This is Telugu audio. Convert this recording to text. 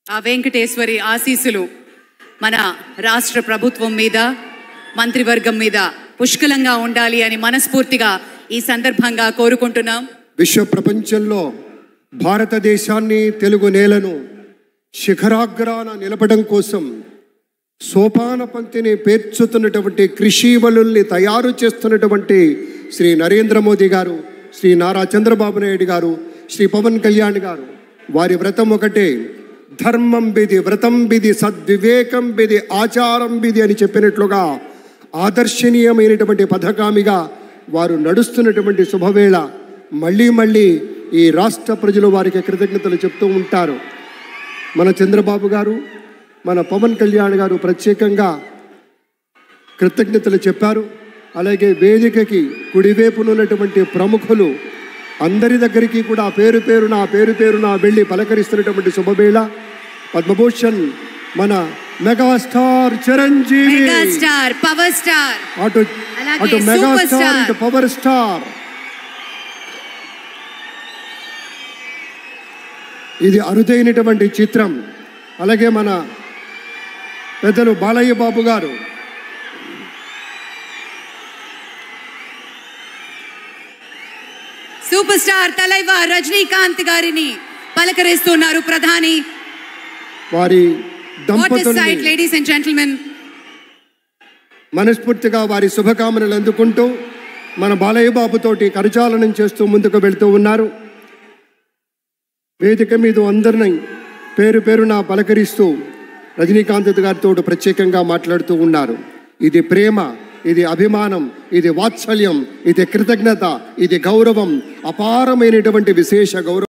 ఆ వెంకటేశ్వరి ఆశీస్సులు మన రాష్ట్ర ప్రభుత్వం మీద మంత్రివర్గం మీద పుష్కలంగా ఉండాలి అని మనస్ఫూర్తిగా ఈ సందర్భంగా కోరుకుంటున్నాం. విశ్వ ప్రపంచంలో భారతదేశాన్ని తెలుగు నేలను శిఖరాగ్రాన నిలపడం కోసం సోపాన పంక్తిని పేర్చుతున్నటువంటి కృషివలుల్ని తయారు చేస్తున్నటువంటి శ్రీ నరేంద్ర మోదీ గారు, శ్రీ నారా చంద్రబాబు నాయుడు గారు, శ్రీ పవన్ కళ్యాణ్ గారు, వారి వ్రతం ఒకటే, ధర్మం బిది, వ్రతం బిది, సద్వివేకం బిది, ఆచారం బిది అని చెప్పినట్లుగా ఆదర్శనీయమైనటువంటి పథకామిగా వారు నడుస్తున్నటువంటి శుభవేళ మళ్ళీ మళ్ళీ ఈ రాష్ట్ర ప్రజలు వారికి కృతజ్ఞతలు చెప్తూ ఉంటారు. మన చంద్రబాబు గారు, మన పవన్ కళ్యాణ్ గారు ప్రత్యేకంగా కృతజ్ఞతలు చెప్పారు. అలాగే వేదికకి కుడివైపునున్నటువంటి ప్రముఖులు అందరి దగ్గరికి కూడా పేరు పేరున వెళ్ళి పలకరిస్తున్నటువంటి శుభవేళ. పద్మభూషణ్ మన megastar Chiranjeevi, megastar power star, అటు మెగాస్టార్ ఇటు పవర్ స్టార్. ఇది అరుదైనటువంటి చిత్రం. అలాగే మన పెద్దలు బాలయ్య బాబు గారు, సూపర్ స్టార్ తలైవర్ రజనీకాంత్ గారిని పలకరిస్తున్నారు ప్రధాని. వారి దంపతుల్ని లేడీస్ అండ్ జెంటిల్మెన్ మనస్ఫూర్తిగా వారి శుభకామనలు అందుకుంటూ మన బాలయ్య బాబుతోటి కరచాలనం చేస్తూ ముందుకు వెళ్తూ ఉన్నారు. వేదిక మీద అందరినీ పేరున పలకరిస్తూ రజనీకాంత్ గారితో ప్రత్యేకంగా మాట్లాడుతూ ఉన్నారు. ఇది ప్రేమ, ఇది అభిమానం, ఇది వాత్సల్యం, ఇది కృతజ్ఞత, ఇది గౌరవం, అపారమైనటువంటి విశేష గౌరవం.